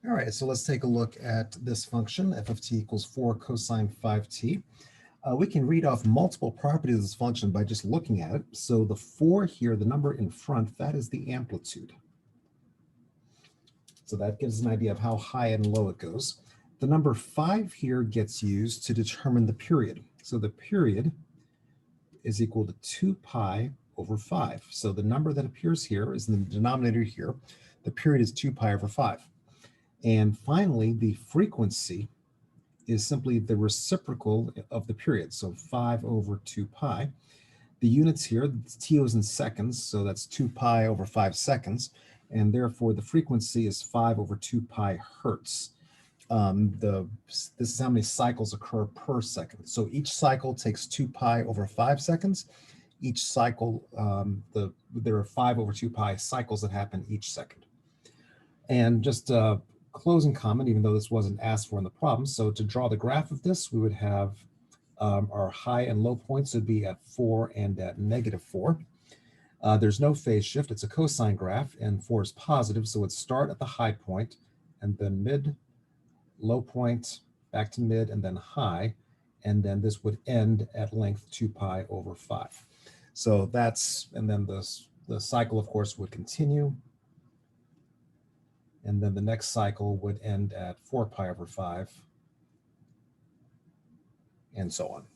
All right, so let's take a look at this function, f of t equals 4 cosine 5t. We can read off multiple properties of this function by just looking at it. So the 4 here, the number in front, that is the amplitude. So that gives an idea of how high and low it goes. The number 5 here gets used to determine the period. So the period is equal to 2 pi over 5. So the number that appears here is in the denominator here. The period is 2 pi over 5. And finally, the frequency is simply the reciprocal of the period. So 5 over 2 pi. The units here, t is in seconds, so that's 2 pi over 5 seconds. And therefore, the frequency is 5 over 2 pi hertz. This is how many cycles occur per second. So each cycle takes 2 pi over 5 seconds. Each cycle, there are 5 over 2 pi cycles that happen each second. And just closing comment, even though this wasn't asked for in the problem. So to draw the graph of this, we would have our high and low points would be at 4 and at -4. There's no phase shift. It's a cosine graph, and 4 is positive, so it would start at the high point, and then mid, low point, back to mid, and then high, and then this would end at length 2 pi over 5. So that's, and then the cycle, of course, would continue. And then the next cycle would end at 4 pi over 5, and so on.